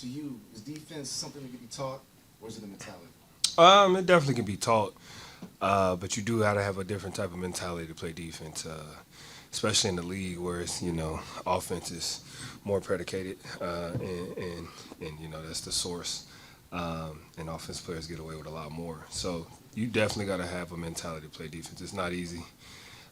To you, is defense something that can be taught, or is it a mentality? It definitely can be taught, but you do gotta have a different type of mentality to play defense, especially in the league where it's offense is more predicated, and that's the source, and offense players get away with a lot more. So you definitely gotta have a mentality to play defense. It's not easy,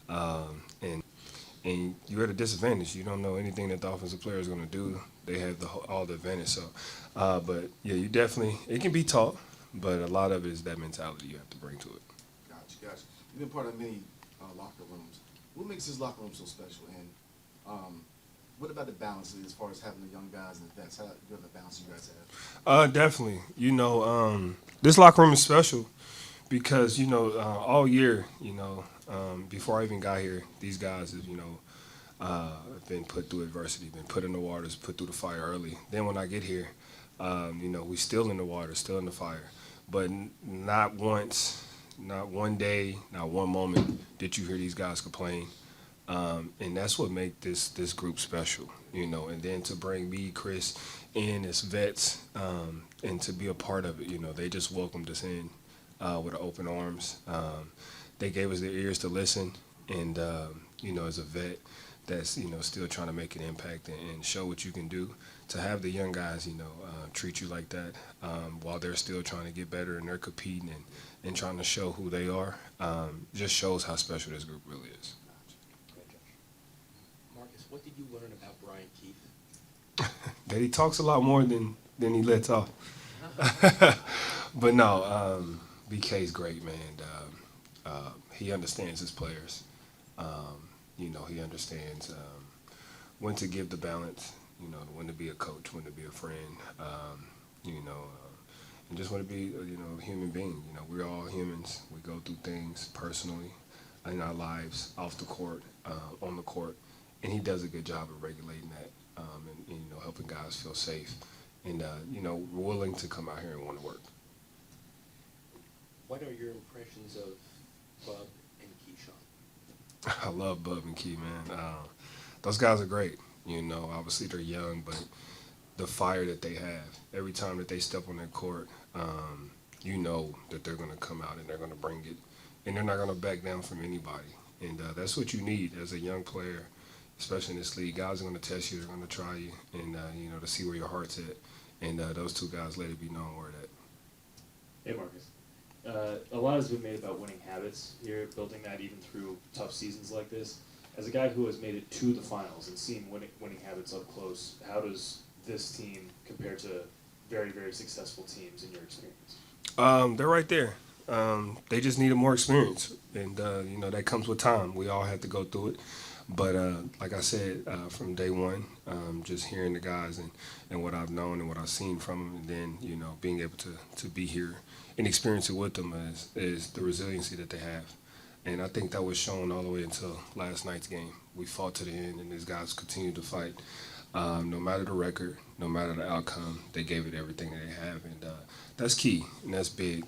and you're at a disadvantage. You don't know anything that the offensive player is going to do. They have all the advantage. So, but yeah, you definitely it can be taught, but a lot of it is that mentality you have to bring to it. Gotcha, gotcha. You've been part of many locker rooms. What makes this locker room so special? And what about the balance as far as having the young guys and the vets? How good of a balance you guys have? Definitely. This locker room is special because all year, before I even got here, these guys have have been put through adversity, been put in the waters, put through the fire early. Then when I get here, we still in the water, still in the fire, but not once, not one day, not one moment did you hear these guys complain. And that's what make this group special, And then to bring me, Chris, in as vets, and to be a part of it, they just welcomed us in with open arms. They gave us their ears to listen, and as a vet that's still trying to make an impact and show what you can do, to have the young guys treat you like that while they're still trying to get better and they're competing and trying to show who they are, just shows how special this group really is. Great, Josh. Marcus, what did you learn about Brian Keith? That he talks a lot more than he lets off. But no, BK's great, man. He understands his players. He understands when to give the balance, when to be a coach, when to be a friend, and just when to be, a human being. We're all humans. We go through things personally in our lives, off the court, on the court, and he does a good job of regulating that, and helping guys feel safe, and willing to come out here and want to work. What are your impressions of Bub and Keyshawn? I love Bub and Key, man. Those guys are great. Obviously they're young, but the fire that they have every time that they step on that court, that they're going to come out and they're going to bring it, and they're not going to back down from anybody. And that's what you need as a young player, especially in this league. Guys are going to test you, they're going to try you, and to see where your heart's at. And those two guys let it be known where that. Hey, Marcus. A lot has been made about winning habits here, building that even through tough seasons like this. As a guy who has made it to the finals and seen winning habits up close, how does this team compare to very, very successful teams in your experience? They're right there. They just needed more experience, and that comes with time. We all have to go through it. But like I said, from day one, just hearing the guys and what I've known and what I've seen from them, and then being able to be here and experience it with them is the resiliency that they have. And I think that was shown all the way until last night's game. We fought to the end, and these guys continued to fight. No matter the record, no matter the outcome, they gave it everything that they have, and that's key and that's big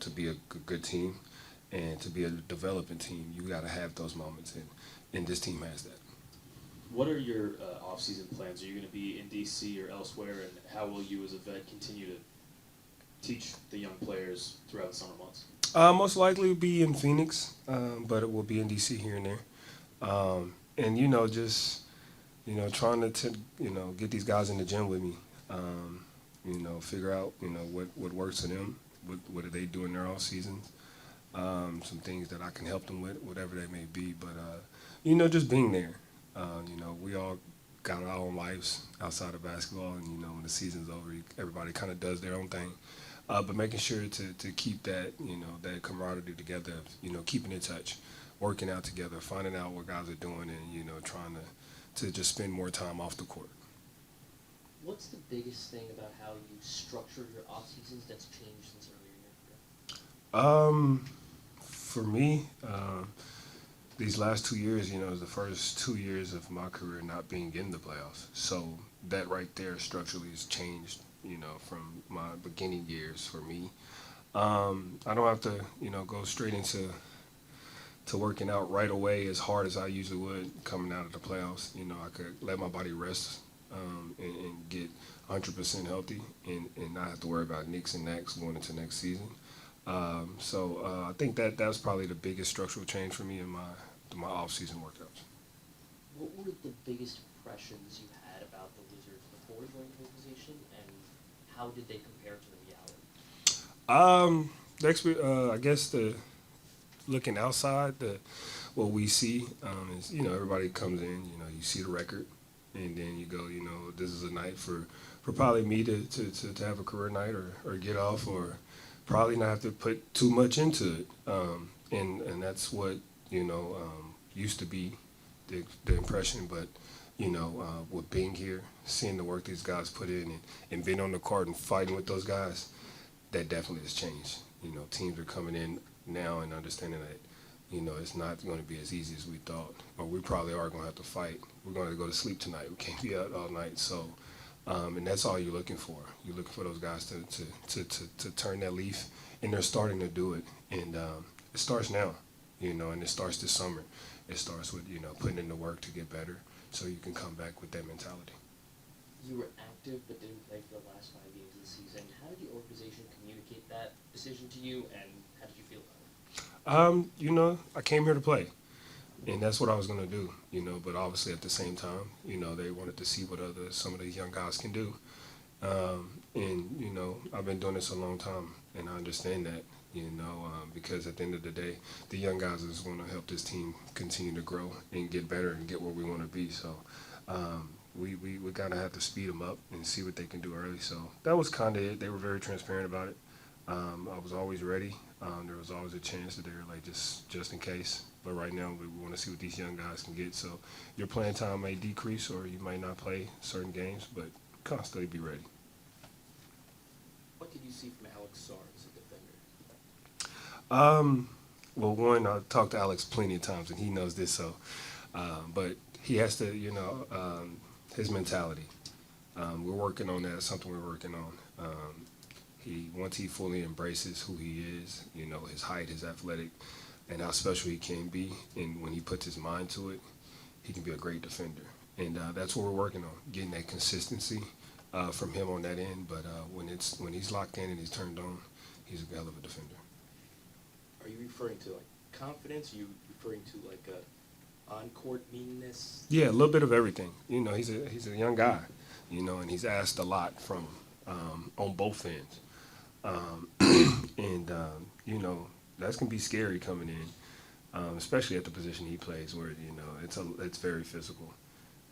to be a good team and to be a developing team. You got to have those moments, and this team has that. What are your off-season plans? Are you going to be in D.C. or elsewhere, and how will you as a vet continue to teach the young players throughout the summer months? Most likely be in Phoenix, but it will be in D.C. here and there. And just trying to get these guys in the gym with me. Figure out what works for them, what do they do in their off seasons. Some things that I can help them with, whatever they may be. But just being there. We all got our own lives outside of basketball, and when the season's over, everybody kind of does their own thing. But making sure to keep that that camaraderie together, keeping in touch, working out together, finding out what guys are doing, and trying to just spend more time off the court. What's the biggest thing about how you structure your off seasons that's changed since earlier in your career? For me, these last 2 years, is the first 2 years of my career not being in the playoffs. So that right there structurally has changed, from my beginning years for me. I don't have to, go straight into working out right away as hard as I usually would coming out of the playoffs. I could let my body rest and get 100% healthy and not have to worry about nicks and knacks going into next season. I think that's probably the biggest structural change for me in my off-season workouts. What were the biggest impressions you had about the Wizards before joining the organization, and how did they compare to the reality? I guess looking outside, what we see is, everybody comes in, you see the record, and then you go, this is a night for probably me to have a career night or get off, or probably not have to put too much into it. And that's what, used to be the impression, but, with being here, seeing the work these guys put in and being on the court and fighting with those guys, that definitely has changed. Teams are coming in now and understanding that, it's not going to be as easy as we thought, or we probably are going to have to fight. We're going to go to sleep tonight. We can't be out all night. So, and that's all you're looking for. You're looking for those guys to turn that leaf, and they're starting to do it. And it starts now, and it starts this summer. It starts with, putting in the work to get better so you can come back with that mentality. You were active but didn't play for the last 5 games of the season. How did the organization communicate that decision to you, and how did you feel about it? I came here to play, and that's what I was going to do, but obviously at the same time, they wanted to see what some of these young guys can do. I've been doing this a long time, and I understand that, because at the end of the day, the young guys is going to help this team continue to grow and get better and get where we want to be. So we got to have to speed them up and see what they can do early. So that was kind of it. They were very transparent about it. I was always ready. There was always a chance that they were like, just in case. But right now, we want to see what these young guys can get. So your playing time may decrease, or you might not play certain games, but constantly be ready. What did you see from Alex Sarr as a defender? Well, one, I've talked to Alex plenty of times, and he knows this. So, but he has to, his mentality. We're working on that. It's something we're working on. Once he fully embraces who he is, his height, his athletic, and how special he can be, and when he puts his mind to it, he can be a great defender. And that's what we're working on, getting that consistency from him on that end. But when he's locked in and he's turned on, he's a hell of a defender. Are you referring to confidence? Are you referring to on-court meanness? Yeah, a little bit of everything. He's a young guy, and he's asked a lot from on both ends. That can be scary coming in, especially at the position he plays, where it's very physical,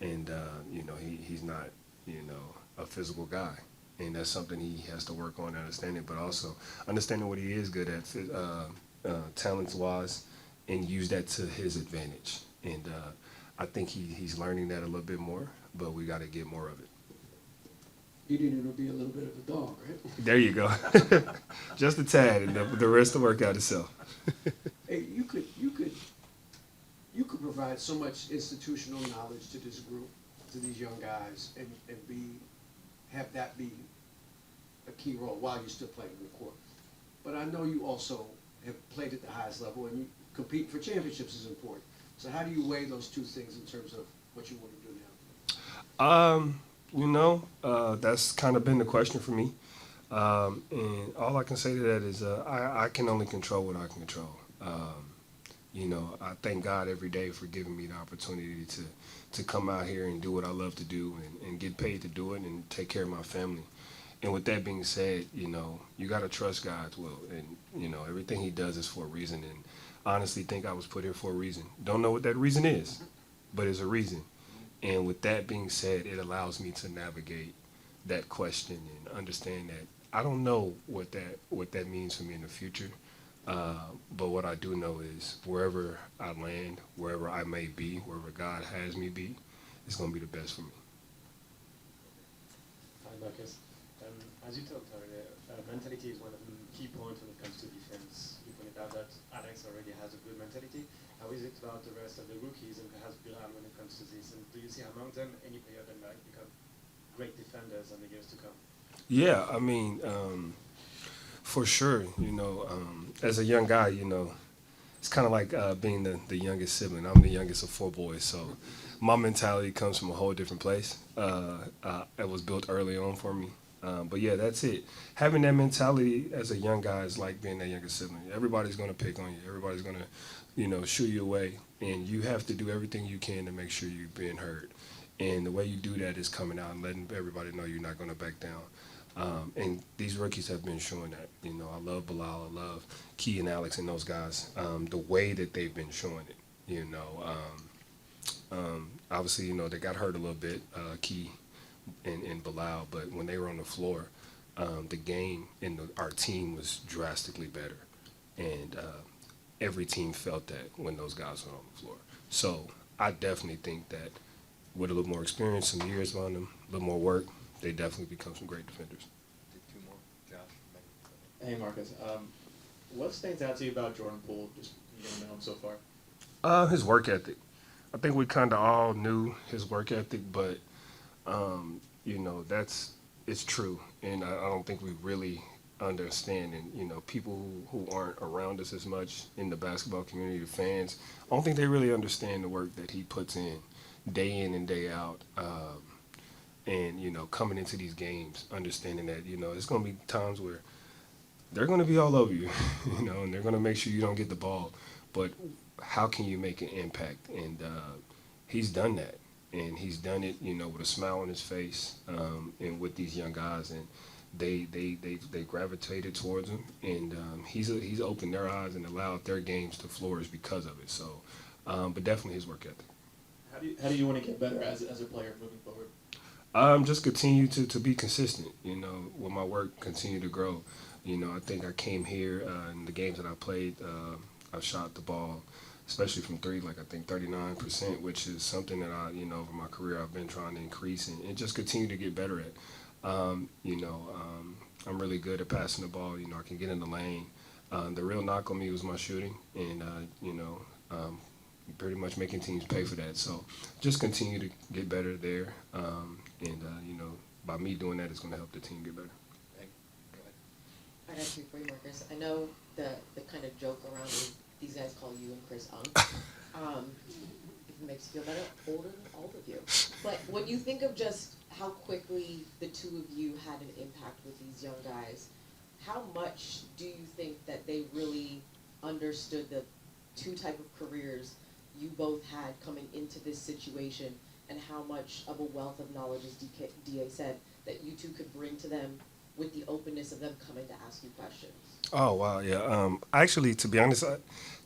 and he's not a physical guy, and that's something he has to work on understanding, but also understanding what he is good at, talents-wise, and use that to his advantage. And I think he's learning that a little bit more, but we got to get more of it. You need to be a little bit of a dog, right? There you go. Just a tad, and the rest will work out itself. Hey, you could provide so much institutional knowledge to this group, to these young guys, and have that be a key role while you're still playing on the court. But I know you also have played at the highest level, and you compete for championships is important. So how do you weigh those two things in terms of what you want to do now? That's kind of been the question for me. And all I can say to that is I can only control what I can control. I thank God every day for giving me the opportunity to come out here and do what I love to do and get paid to do it and take care of my family. And with that being said, you got to trust God's will. And, everything he does is for a reason. And honestly think I was put here for a reason. Don't know what that reason is, but it's a reason. And with that being said, it allows me to navigate that question and understand that I don't know what that means for me in the future. But what I do know is wherever I land, wherever I may be, wherever God has me be, it's going to be the best for me. Hi, Marcus. As you talked earlier, mentality is one of the key points when it comes to defense. You pointed out that Alex already has a good mentality. How is it about the rest of the rookies and perhaps Bilal when it comes to this? And do you see among them any player that might become great defenders in the years to come? Yeah, I mean, for sure, as a young guy, it's kind of like being the youngest sibling. I'm the youngest of 4 boys, so my mentality comes from a whole different place. It was built early on for me. But yeah, that's it. Having that mentality as a young guy is like being that youngest sibling. Everybody's gonna pick on you. Everybody's gonna, shoo you away, and you have to do everything you can to make sure you're being heard. And the way you do that is coming out and letting everybody know you're not gonna back down. And these rookies have been showing that. I love Bilal, I love 𝗙𝗢𝗟𝗟𝗢𝗪 and those guys. The way that they've been showing it. Obviously, they got hurt a little bit, Key and Bilal, but when they were on the floor, the game and our team was drastically better. And every team felt that when those guys were on the floor. So I definitely think that with a little more experience, some years on them, a little more work, they definitely become some great defenders. Two more, Josh. Hey, Marcus. What stands out to you about Jordan Poole, just getting to know him so far? His work ethic. I think we kind of all knew his work ethic, but it's true, and I don't think we really understand. And people who aren't around us as much in the basketball community, the fans, I don't think they really understand the work that he puts in and day out. And coming into these games, understanding that it's going to be times where they're going to be all over you, and they're going to make sure you don't get the ball. But how can you make an impact? And he's done that, and he's done it, with a smile on his face, and with these young guys, and they gravitated towards him, and he's opened their eyes and allowed their games to flourish because of it. So, but definitely his work ethic. How do you want to get better as a player moving forward? Just continue to be consistent, with my work, continue to grow. I think I came here in the games that I played, I shot the ball, especially from 3, like I think 39%, which is something that over my career I've been trying to increase and just continue to get better at. I'm really good at passing the ball. I can get in the lane. The real knock on me was my shooting, and pretty much making teams pay for that. So just continue to get better there, by me doing that, it's going to help the team get better. I got 2 for you, Marcus. I know the kind of joke around is these guys call you and Chris Unk. If it makes you feel better, older than all of you. But when you think of just how quickly the 2 of you had an impact with these young guys, how much do you think that they really understood the 2 type of careers you both had coming into this situation, and how much of a wealth of knowledge, as DA said, that you 2 could bring to them with the openness of them coming to ask you questions? Oh, wow, yeah. Actually, to be honest,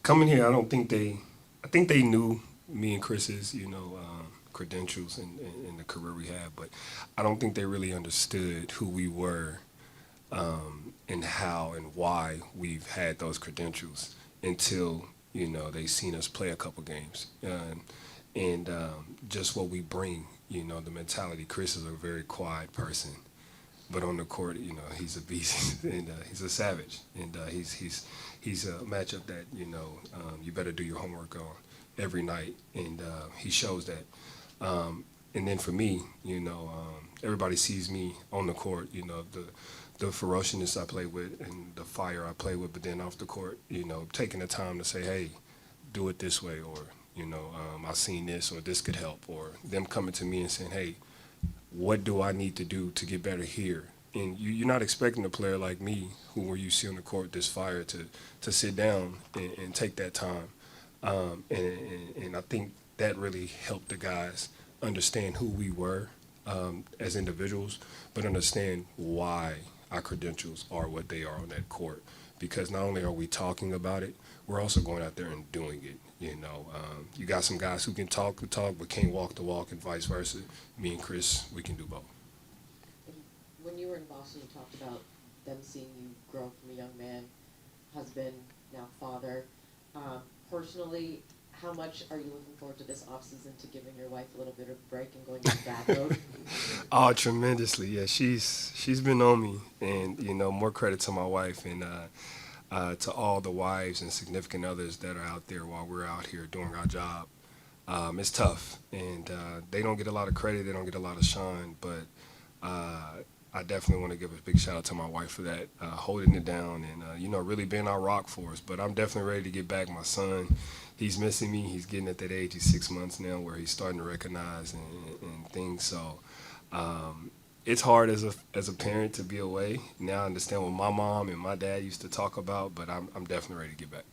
coming here, I think they knew me and Chris's, credentials and the career we have, but I don't think they really understood who we were, and how and why we've had those credentials until, they seen us play a couple games. And just what we bring, the mentality. Chris is a very quiet person. But on the court, he's a beast, and he's a savage, and he's a matchup that you better do your homework on every night, and he shows that. And then for me, everybody sees me on the court, the ferociousness I play with and the fire I play with, but then off the court, taking the time to say, hey, do it this way, or I've seen this, or this could help, or them coming to me and saying, hey, what do I need to do to get better here? And you're not expecting a player like me, where you see on the court this fire, to sit down and take that time. And I think that really helped the guys understand who we were as individuals, but understand why our credentials are what they are on that court. Because not only are we talking about it, we're also going out there and doing it. You got some guys who can talk the talk but can't walk the walk, and vice versa. Me and Chris, we can do both. When you were in Boston, you talked about them seeing you grow from a young man, husband, now father. Personally, how much are you looking forward to this offseason, to giving your wife a little bit of break and going to dad mode? Oh, tremendously. Yeah, she's been on me, and more credit to my wife and to all the wives and significant others that are out there while we're out here doing our job. It's tough, and they don't get a lot of credit, they don't get a lot of shine, but I I definitely want to give a big shout out to my wife for that, holding it down and, you know, really being our rock for us. But I'm definitely ready to get back. My son, he's missing me. He's getting at that age. He's 6 months now where he's starting to recognize and things. So it's hard as a parent to be away. Now I understand what my mom and my dad used to talk about, but I'm definitely ready to get back.